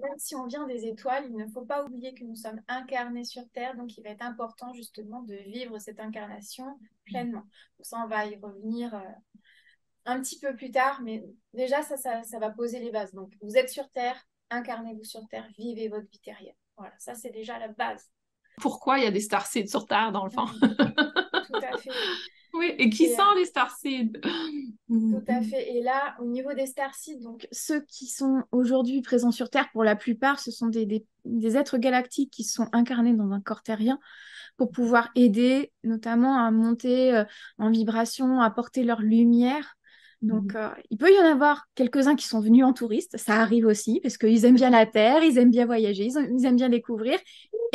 Même si on vient des étoiles, il ne faut pas oublier que nous sommes incarnés sur Terre, donc il va être important justement de vivre cette incarnation pleinement. Pour ça, on va y revenir un petit peu plus tard, mais déjà, ça va poser les bases. Donc, vous êtes sur Terre, incarnez-vous sur Terre, vivez votre vie terrienne. Voilà, ça, c'est déjà la base. Pourquoi il y a des starseeds sur Terre, dans le fond? Mhm. Tout à fait, oui. Oui, et qui Et, sont les starseeds? tout à fait. Et là, au niveau des starseeds, donc ceux qui sont aujourd'hui présents sur Terre, pour la plupart, ce sont des êtres galactiques qui sont incarnés dans un corps terrien pour pouvoir aider notamment à monter en vibration, à porter leur lumière. Donc, il peut y en avoir quelques-uns qui sont venus en touriste, ça arrive aussi, parce qu'ils aiment bien la Terre, ils aiment bien voyager, ils aiment bien découvrir.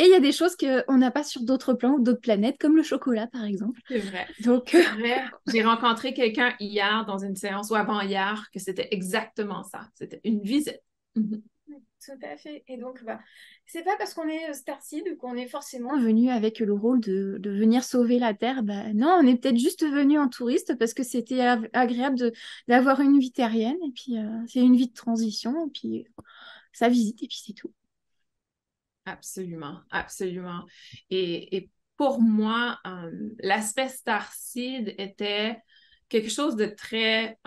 Et il y a des choses qu'on n'a pas sur d'autres plans ou d'autres planètes, comme le chocolat, par exemple. C'est vrai. Donc, C'est vrai. J'ai rencontré quelqu'un hier dans une séance ou avant-hier que c'était exactement ça. C'était une visite. Mhm. tout à fait. Et donc, c'est pas parce qu'on est Starseed qu'on est forcément venu avec le rôle de venir sauver la Terre. Bah, non, on est peut-être juste venu en touriste parce que c'était agréable d'avoir une vie terrienne. Et puis, c'est une vie de transition. Et puis, ça visite. Et puis, c'est tout. Absolument, absolument. Et pour moi, l'aspect Starseed était quelque chose de très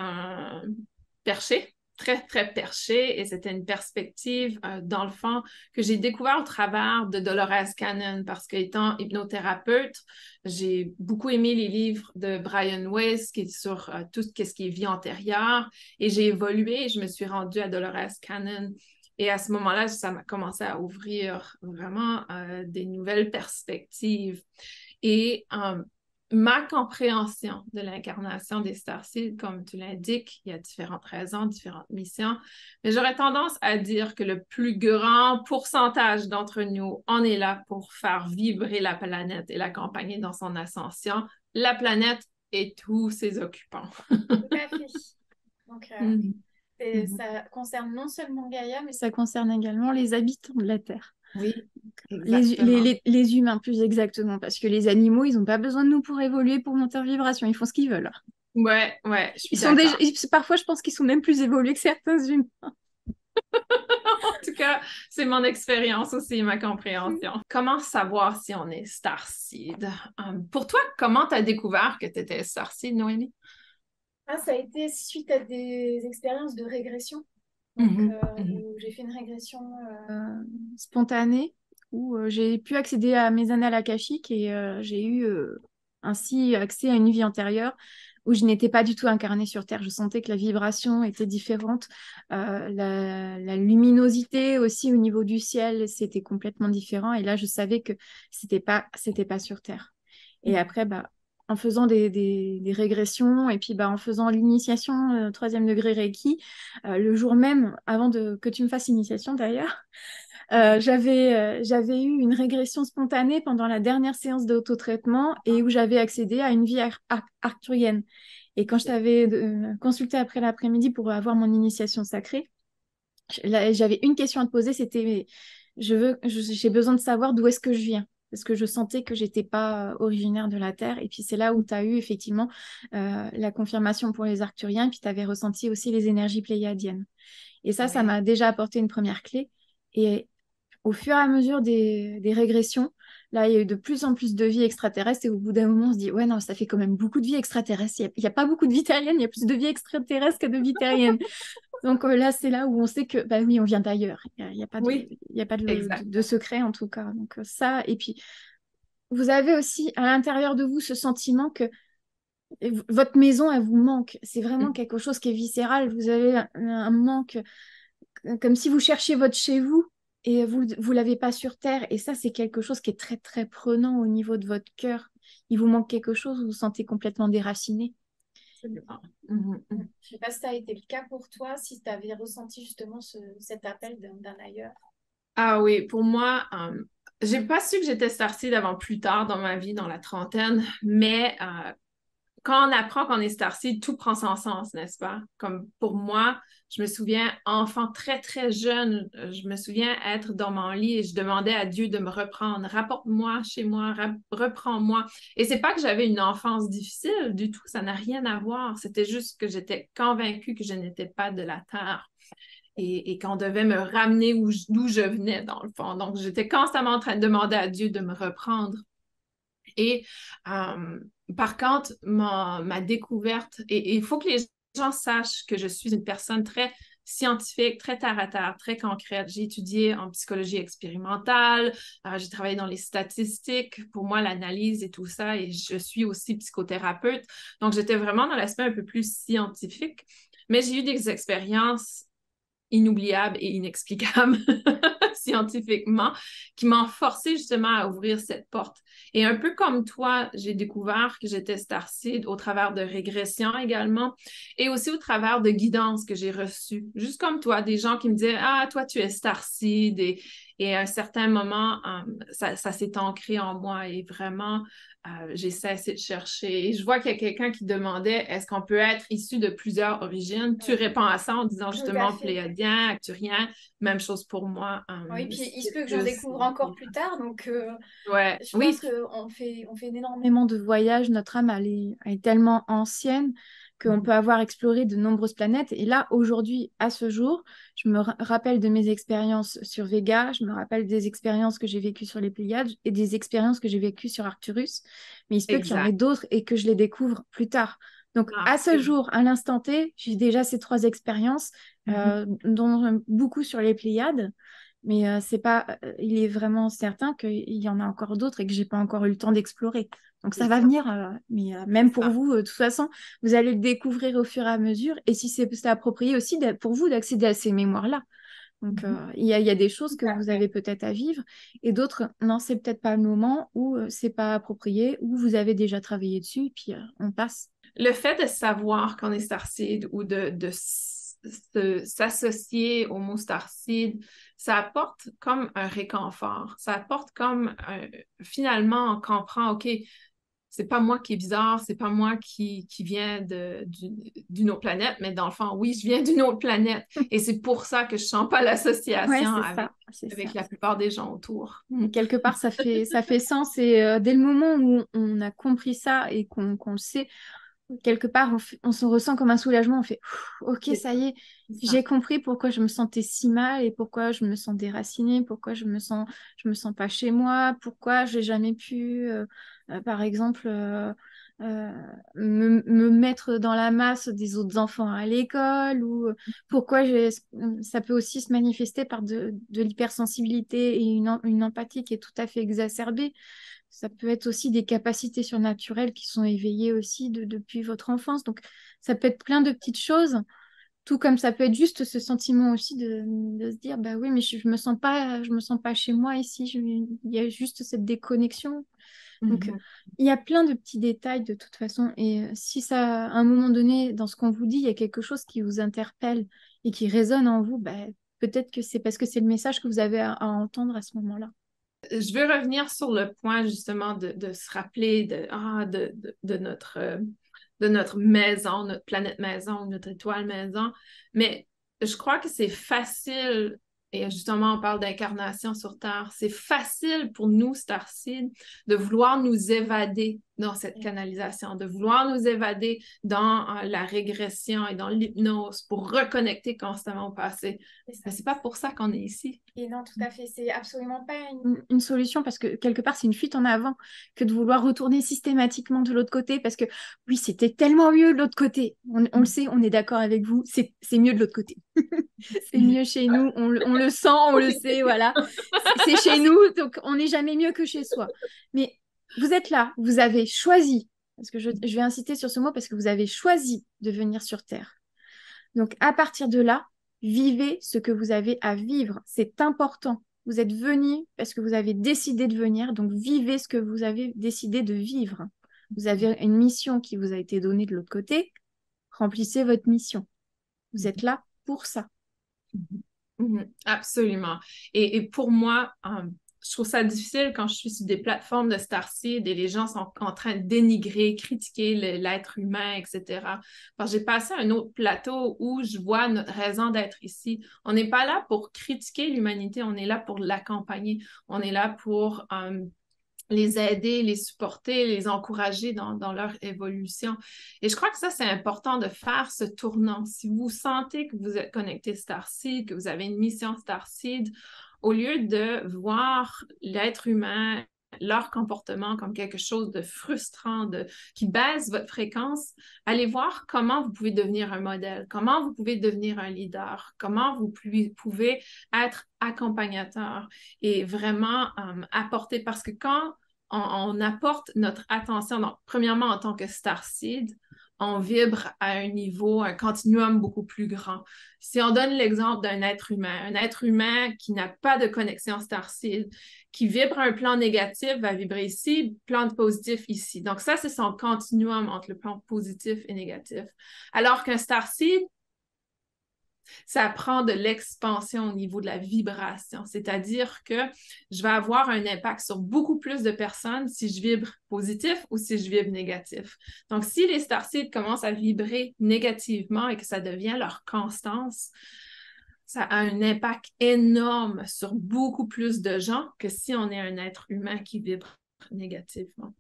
perché, très, très perché, et c'était une perspective, dans le fond, que j'ai découvert au travers de Dolores Cannon, parce qu'étant hypnothérapeute, j'ai beaucoup aimé les livres de Brian Weiss, qui est sur tout ce qui est vie antérieure, et j'ai évolué, et je me suis rendue à Dolores Cannon. Et à ce moment-là, ça m'a commencé à ouvrir vraiment des nouvelles perspectives. Et ma compréhension de l'incarnation des starseeds, comme tu l'indiques, il y a différentes raisons, différentes missions, mais j'aurais tendance à dire que le plus grand pourcentage d'entre nous, on est là pour faire vibrer la planète et l'accompagner dans son ascension, la planète et tous ses occupants. Tout à fait. Donc, Mhm. Mhm. ça concerne non seulement Gaïa, mais ça concerne également les habitants de la Terre. Oui, exactement. Les humains, plus exactement, parce que les animaux, ils n'ont pas besoin de nous pour évoluer, pour monter en vibration. Ils font ce qu'ils veulent. Ouais, ouais, je Ils suis sont déjà, d'accord. parfois, je pense qu'ils sont même plus évolués que certains humains. En tout cas, c'est mon expérience aussi, ma compréhension. Comment savoir si on est starseed? Pour toi, comment tu as découvert que tu étais starseed, Noémie? Ah, ça a été suite à des expériences de régression. Donc, Mhm, mhm. où j'ai fait une régression spontanée, où j'ai pu accéder à mes annales akashiques et j'ai eu ainsi accès à une vie antérieure où je n'étais pas du tout incarnée sur Terre. Je sentais que la vibration était différente, la luminosité aussi au niveau du ciel, c'était complètement différent. Et là, je savais que c'était pas sur Terre. Et après, en faisant des régressions et puis en faisant l'initiation troisième degré Reiki, le jour même, avant que tu me fasses l'initiation d'ailleurs, j'avais eu une régression spontanée pendant la dernière séance d'autotraitement et où j'avais accédé à une vie arcturienne. Et quand je t'avais consulté après l'après-midi pour avoir mon initiation sacrée, j'avais une question à te poser, c'était j'ai besoin de savoir d'où est-ce que je viens. Parce que je sentais que j'étais pas originaire de la Terre. Et puis c'est là où tu as eu effectivement la confirmation pour les Arcturiens. Puis tu avais ressenti aussi les énergies pléiadiennes. Et ça Ouais. m'a déjà apporté une première clé. Et au fur et à mesure des régressions, là, il y a eu de plus en plus de vie extraterrestre. Et au bout d'un moment, on se dit, ouais, non, ça fait quand même beaucoup de vie extraterrestre. Il n'y a pas beaucoup de vie terrienne, il y a plus de vie extraterrestre que de vie terrienne. Donc là, c'est là où on sait que, bah oui, on vient d'ailleurs. Il y a pas de, Oui, il y a pas exact. de secret en tout cas. Donc ça, et puis vous avez aussi à l'intérieur de vous ce sentiment que votre maison, elle vous manque. C'est vraiment quelque chose qui est viscéral. Vous avez un manque, comme si vous cherchiez votre chez vous et vous l'avez pas sur Terre. Et ça, c'est quelque chose qui est très, très prenant au niveau de votre cœur. Il vous manque quelque chose, vous vous sentez complètement déraciné. Absolument. Mhm, Je mhm. ne sais pas si ça a été le cas pour toi, si tu avais ressenti justement cet appel d'un ailleurs. Ah oui, pour moi, j'ai pas su que j'étais starseed avant plus tard dans ma vie, dans la trentaine, mais quand on apprend qu'on est starseed, tout prend son sens, n'est-ce pas? Comme pour moi, je me souviens, enfant très, très jeune, je me souviens être dans mon lit et je demandais à Dieu de me reprendre. Rapporte-moi chez moi, reprends-moi. Et c'est pas que j'avais une enfance difficile du tout, ça n'a rien à voir. C'était juste que j'étais convaincue que je n'étais pas de la terre. et qu'on devait me ramener d'où je venais, dans le fond. Donc, j'étais constamment en train de demander à Dieu de me reprendre. Et par contre, ma découverte, et il faut que les gens sachent que je suis une personne très scientifique, très terre à terre, très concrète. J'ai étudié en psychologie expérimentale, j'ai travaillé dans les statistiques, pour moi, l'analyse et tout ça, et je suis aussi psychothérapeute. Donc, j'étais vraiment dans l'aspect un peu plus scientifique, mais j'ai eu des expériences inoubliable et inexplicable scientifiquement, qui m'ont forcé justement à ouvrir cette porte. Et un peu comme toi, j'ai découvert que j'étais starseed au travers de régressions également et aussi au travers de guidances que j'ai reçues. Juste comme toi, des gens qui me disaient, ah, toi, tu es starseed et à un certain moment, ça s'est ancré en moi et vraiment, j'ai cessé de chercher. Et je vois qu'il y a quelqu'un qui demandait est-ce qu'on peut être issu de plusieurs origines? Tu réponds à ça en disant Tout à justement fait. pléiadien, acturien, même chose pour moi. Oui, puis il se peut que j'en Sirius. découvre encore plus tard, donc Ouais, je pense oui. qu'on fait énormément de voyages. Notre âme, elle est tellement ancienne qu'on peut avoir exploré de nombreuses planètes. Et là, aujourd'hui, à ce jour, je me rappelle de mes expériences sur Vega, je me rappelle des expériences que j'ai vécues sur les Pléiades et des expériences que j'ai vécues sur Arcturus. Mais il se peut qu'il y en ait Exact. d'autres et que je les découvre plus tard. Donc, à ce Absolument. jour, à l'instant T, j'ai déjà ces 3 expériences, dont beaucoup sur les Pléiades. Mais c'est pas, il est vraiment certain qu'il y en a encore d'autres et que j'ai pas encore eu le temps d'explorer. Donc C'est ça va ça. venir, mais C'est même pour ça. vous, de toute façon, vous allez le découvrir au fur et à mesure. Et si c'est approprié aussi pour vous d'accéder à ces mémoires-là. Donc il y a des choses que Tout à vous fait. avez peut-être à vivre et d'autres, non, c'est peut-être pas le moment ou c'est pas approprié ou vous avez déjà travaillé dessus et puis on passe. Le fait de savoir qu'on est starseed ou de s'associer au mot starseed, ça apporte comme un réconfort. Ça apporte comme finalement on comprend, OK, c'est pas moi qui est bizarre, c'est pas moi qui viens d'une autre planète, mais dans le fond, oui, je viens d'une autre planète. Et c'est pour ça que je sens pas Ouais, l'association c'est avec, ça, c'est ça. avec la plupart des gens autour. Et quelque part, ça fait sens. Et dès le moment où on a compris ça et qu'on le sait, quelque part, on se ressent comme un soulagement. On fait, OK, C'est ça ça. y est, C'est ça. j'ai compris pourquoi je me sentais si mal et pourquoi je me sens déracinée, pourquoi je me sens pas chez moi, pourquoi j'ai jamais pu, par exemple, me mettre dans la masse des autres enfants à l'école ou pourquoi ça peut aussi se manifester par de l'hypersensibilité et une empathie qui est tout à fait exacerbée. Ça peut être aussi des capacités surnaturelles qui sont éveillées aussi depuis votre enfance. Donc, ça peut être plein de petites choses, tout comme ça peut être juste ce sentiment aussi de se dire, bah oui, mais je me sens pas chez moi ici. Il y a juste cette déconnexion. Donc, Mhm. il y a plein de petits détails de toute façon. Et si ça, à un moment donné, dans ce qu'on vous dit, il y a quelque chose qui vous interpelle et qui résonne en vous, bah, peut-être que c'est parce que c'est le message que vous avez à entendre à ce moment-là. Je veux revenir sur le point justement de se rappeler de notre maison, notre planète maison, notre étoile maison. Mais je crois que c'est facile, et justement on parle d'incarnation sur Terre, c'est facile pour nous, Starseed, de vouloir nous évader dans cette canalisation, de vouloir nous évader dans la régression et dans l'hypnose pour reconnecter constamment au passé. C'est ça. Mais c'est pas pour ça qu'on est ici. Et non, tout à fait. C'est absolument pas une solution parce que quelque part, c'est une fuite en avant que de vouloir retourner systématiquement de l'autre côté parce que oui, c'était tellement mieux de l'autre côté. On le sait, on est d'accord avec vous, c'est mieux de l'autre côté. C'est mieux chez nous, on le sent, on le sait, voilà. C'est chez nous, donc on n'est jamais mieux que chez soi. Mais vous êtes là, vous avez choisi, parce que je vais insister sur ce mot parce que vous avez choisi de venir sur Terre. Donc, à partir de là, vivez ce que vous avez à vivre. C'est important. Vous êtes venu parce que vous avez décidé de venir, donc vivez ce que vous avez décidé de vivre. Vous avez une mission qui vous a été donnée de l'autre côté. Remplissez votre mission. Vous êtes là pour ça. Mhm, absolument. Et pour moi, je trouve ça difficile quand je suis sur des plateformes de Starseed et les gens sont en train de dénigrer, critiquer l'être humain, etc. Parce que j'ai passé un autre plateau où je vois notre raison d'être ici. On n'est pas là pour critiquer l'humanité, on est là pour l'accompagner. On est là pour les aider, les supporter, les encourager dans leur évolution. Et je crois que ça, c'est important de faire ce tournant. Si vous sentez que vous êtes connecté Starseed, que vous avez une mission Starseed, au lieu de voir l'être humain, leur comportement comme quelque chose de frustrant, qui baisse votre fréquence, allez voir comment vous pouvez devenir un modèle, comment vous pouvez devenir un leader, comment vous pouvez être accompagnateur et vraiment apporter, parce que quand on apporte notre attention, donc, premièrement en tant que Starseed, on vibre à un niveau, un continuum beaucoup plus grand. Si on donne l'exemple d'un être humain, un être humain qui n'a pas de connexion Starseed, qui vibre à un plan négatif, va vibrer ici, plan positif ici. Donc ça, c'est son continuum entre le plan positif et négatif. Alors qu'un Starseed, ça prend de l'expansion au niveau de la vibration. C'est-à-dire que je vais avoir un impact sur beaucoup plus de personnes si je vibre positif ou si je vibre négatif. Donc, si les starseeds commencent à vibrer négativement et que ça devient leur constance, ça a un impact énorme sur beaucoup plus de gens que si on est un être humain qui vibre négativement.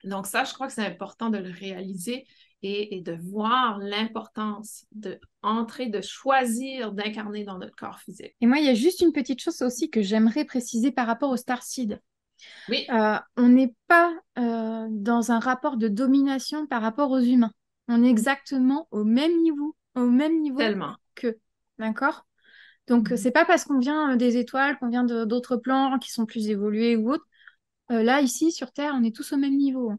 Donc ça, je crois que c'est important de le réaliser et de voir l'importance d'entrer, de choisir d'incarner dans notre corps physique. Et moi, il y a juste une petite chose aussi que j'aimerais préciser par rapport au starseed. Oui, On n'est pas dans un rapport de domination par rapport aux humains. On est exactement au même niveau tellement. qu'eux. D'accord? Donc, c'est pas parce qu'on vient des étoiles, qu'on vient d'autres plans qui sont plus évolués ou autres. Là, ici, sur Terre, on est tous au même niveau.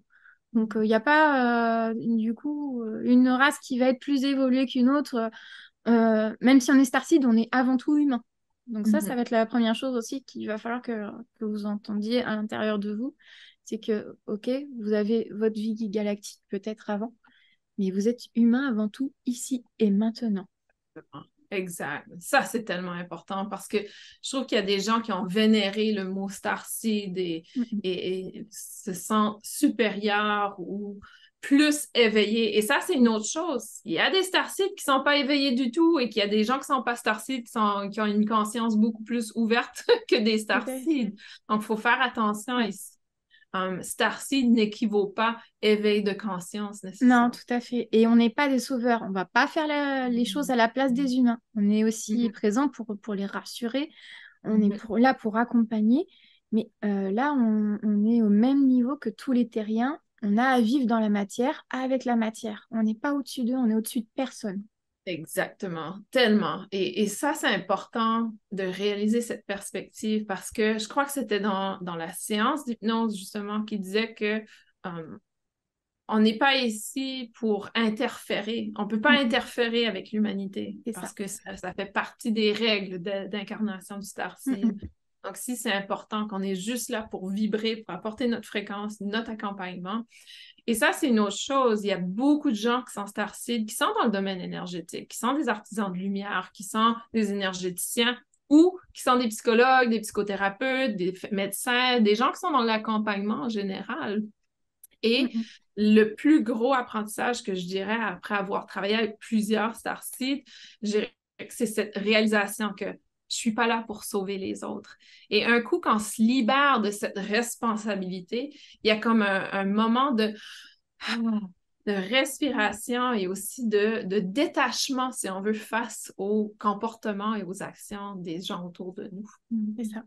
Donc, il n'y a pas, du coup, une race qui va être plus évoluée qu'une autre. Même si on est Starseed, on est avant tout humain. Donc ça va être la première chose aussi qu'il va falloir que vous entendiez à l'intérieur de vous. C'est que, ok, vous avez votre vie galactique peut-être avant, mais vous êtes humain avant tout ici et maintenant. Exact. Ça, c'est tellement important parce que je trouve qu'il y a des gens qui ont vénéré le mot starseed Mhm. et se sentent supérieurs ou plus éveillés. Et ça, c'est une autre chose. Il y a des starseeds qui ne sont pas éveillés du tout et qu'il y a des gens qui ne sont pas starseeds qui ont une conscience beaucoup plus ouverte que des Tout à fait. starseeds. Donc, il faut faire attention Ouais. ici. Starseed n'équivaut pas éveil de conscience Non, nécessairement. tout à fait. Et on n'est pas des sauveurs. On va pas faire les choses à la place des humains. On est aussi Mhm. présent pour les rassurer. On est Mhm. là pour accompagner. Mais là, on est au même niveau que tous les terriens. On a à vivre dans la matière avec la matière. On n'est pas au-dessus d'eux, on est au-dessus de personne. Exactement, tellement. Et ça, c'est important de réaliser cette perspective parce que je crois que c'était dans la séance d'hypnose, justement, qui disait que on n'est pas ici pour interférer. On ne peut pas Mm, mm. interférer avec l'humanité C'est ça. parce que ça fait partie des règles d'incarnation du Mm, Starseed. mm. Donc, si c'est important qu'on est juste là pour vibrer, pour apporter notre fréquence, notre accompagnement, et ça, c'est une autre chose. Il y a beaucoup de gens qui sont starseed, qui sont dans le domaine énergétique, qui sont des artisans de lumière, qui sont des énergéticiens ou qui sont des psychologues, des psychothérapeutes, des médecins, des gens qui sont dans l'accompagnement en général. Mm, Et mm. le plus gros apprentissage que je dirais après avoir travaillé avec plusieurs starseeds, je dirais que c'est cette réalisation que je suis pas là pour sauver les autres. Et un coup, quand on se libère de cette responsabilité, il y a comme un moment de respiration et aussi de détachement, si on veut, face aux comportements et aux actions des gens autour de nous. C'est ça.